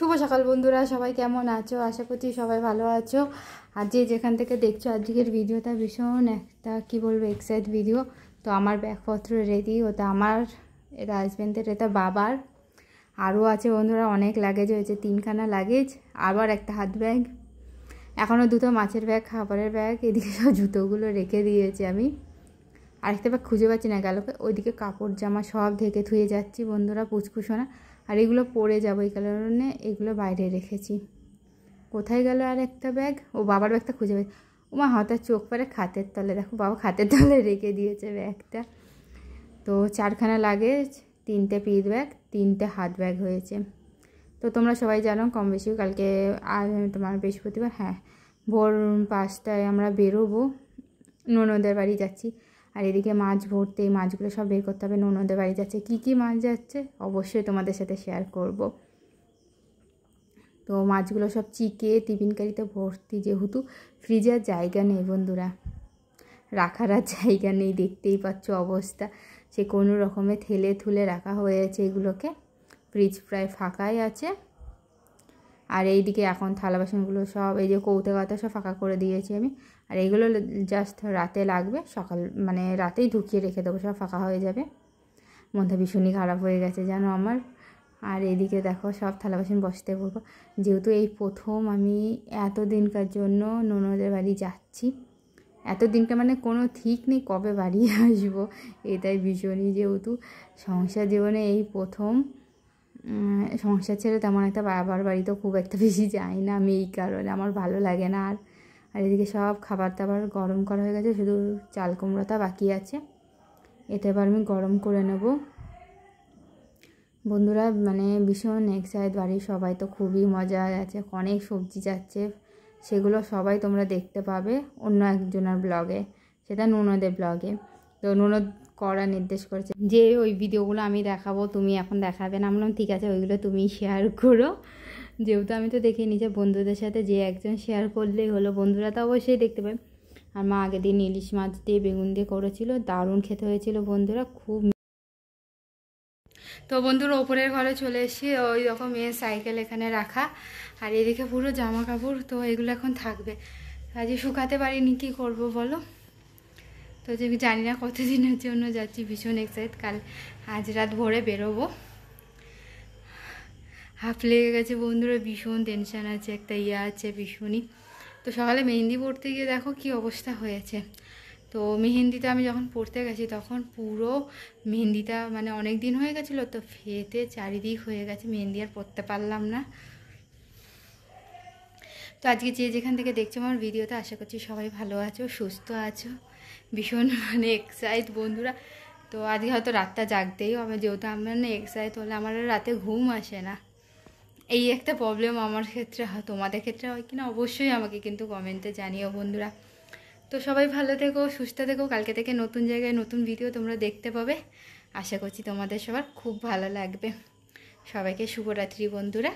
শুভ সকাল বন্ধুরা, সবাই কেমন আছো? আশা করছি সবাই ভালো আছো। আর যে যেখান থেকে দেখছো আজকের ভিডিওটা ভীষণ একটা কি বলবো এক্সাইট ভিডিও। তো আমার ব্যাগপত্র রেডি, ওটা আমার, এটা হাজব্যান্ডের, এটা বাবার, আরও আছে বন্ধুরা অনেক লাগেজ হয়েছে, 3খানা লাগেজ, আবার একটা হাত ব্যাগ, এখনও 2টো মাছের ব্যাগ, খাবারের ব্যাগ, এদিকে সব জুতোগুলো রেখে দিয়েছি আমি। আরেকটা ব্যাগ খুঁজে পাচ্ছি না, গেল ওইদিকে কাপড় জামা সব ঢেকে ধুয়ে যাচ্ছি বন্ধুরা, পুচকুশোনা। আর এগুলো পরে যাবো এই কারণে এগুলো বাইরে রেখেছি। কোথায় গেল আর একটা ব্যাগ? ও বাবার ব্যাগটা খুঁজে পাই। মা হঠাৎ চোখ পড়ে খাতের তলে, দেখো বাবা খাতের তলে রেখে দিয়েছে ব্যাগটা। তো 4খানা লাগেজ, 3টে পিঠ ব্যাগ, 3টে হাত ব্যাগ হয়েছে। তো তোমরা সবাই জানো কম বেশি, কালকে তোমার বৃহস্পতিবার, হ্যাঁ, ভোর 5টায় আমরা বেরোবো, ননদের বাড়ি যাচ্ছি। আর এদিকে মাছ ভরতে, এই মাছগুলো সব বের করতে হবে, ননদের বাড়ি যাচ্ছে। কি কি মাছ যাচ্ছে অবশ্যই তোমাদের সাথে শেয়ার করব। তো মাছগুলো সব চিকে টিফিন কারিতে ভর্তি, যেহেতু ফ্রিজে আর জায়গা নেই বন্ধুরা, রাখার আর জায়গা নেই, দেখতেই পাচ্ছ অবস্থা। সে কোনো রকমে ঠেলে ঠুলে রাখা হয়েছে এগুলোকে, ফ্রিজ প্রায় ফাঁকাই আছে। আর এইদিকে এখন থালা বাসনগুলো সব, এই যে কৌতে কথা সব ফাঁকা করে দিয়েছি আমি। আর এইগুলো জাস্ট রাতে লাগবে, সকাল মানে রাতেই ঢুকিয়ে রেখে দেবো, সব ফাঁকা হয়ে যাবে। মনটা ভীষণই খারাপ হয়ে গেছে জানো আমার। আর এইদিকে দেখো সব থালা বাসন বসতে বলবো, যেহেতু এই প্রথম আমি এতদিনকার জন্য ননদের বাড়ি যাচ্ছি। এতদিনটা মানে কোনো ঠিক নেই কবে বাড়ি আসবো, এটাই ভীষণই, যেহেতু সংসার জীবনে এই প্রথম। সংসার ছেড়ে তেমন একটা বাবার বাড়িতেও খুব একটা বেশি যাই না আমি, এই কারণে আমার ভালো লাগে না। আর এদিকে সব খাবার দাবার গরম করা হয়ে গেছে, শুধু চাল কুমড়োটা বাকি আছে, এটা এবার আমি গরম করে নেব বন্ধুরা। মানে ভীষণ এক্সাইট, বাড়ির সবাই তো খুবই মজা আছে, অনেক সবজি যাচ্ছে, সেগুলো সবাই তোমরা দেখতে পাবে অন্য একজনের ব্লগে, সেটা ননদের ব্লগে। তো ননদ করা নির্দেশ করেছে যে ওই ভিডিওগুলো আমি দেখাবো, তুমি এখন দেখাবে না। বললাম ঠিক আছে, ওইগুলো তুমি শেয়ার করো, যেহেতু আমি তো দেখে নিয়েছি, বন্ধুদের সাথে যে একজন শেয়ার করলেই হলো, বন্ধুরা তো অবশ্যই দেখতে পাবে। আর মা আগের দিন ইলিশ মাছ দিয়ে বেগুন দিয়ে করেছিল, দারুণ খেতে হয়েছিল বন্ধুরা, খুব। তো বন্ধুরা ওপরের ঘরে চলে এসেছি, ওই রকম মেয়ের সাইকেল এখানে রাখা, আর এদিকে পুরো জামা কাপড়, তো এগুলো এখন থাকবে, আজকে শুকাতে পারিনি, কী করবো বলো। তো যে জানি না কতদিনের জন্য যাচ্ছি, ভীষণ এক্সাইট। কাল আজ রাত ভোরে বেরোবো, হাফ লেগে গেছে বন্ধুরা, ভীষণ টেনশান আছে, একটা আছে ভীষণই। তো সকালে মেহেন্দি পড়তে গিয়ে দেখো কি অবস্থা হয়েছে। তো মেহেন্দিটা আমি যখন পড়তে গেছি তখন পুরো মেহেন্দিটা মানে অনেক দিন হয়ে গেছিলো, তো ফেটে চারিদিক হয়ে গেছে, মেহেন্দি আর পড়তে পারলাম না। তো আজকে যে যেখান থেকে দেখছো আমার ভিডিওটা, আশা করছি সবাই ভালো আছো, সুস্থ আছো, ভীষণ মানে এক্সাইট বন্ধুরা। তো আজকে হয়তো রাতটা জাগতেই হবে, যেহেতু আমার না এক্সাইট হলে আমার রাতে ঘুম আসে না, এই একটা প্রবলেম আমার ক্ষেত্রে হয়। তোমাদের ক্ষেত্রে হয় কিনা অবশ্যই আমাকে কিন্তু কমেন্টে জানিও বন্ধুরা। তো সবাই ভালো থেকো, সুস্থ থেকো, কালকে থেকে নতুন জায়গায় নতুন ভিডিও তোমরা দেখতে পাবে, আশা করছি তোমাদের সবার খুব ভালো লাগবে। সবাইকে শুভরাত্রি বন্ধুরা।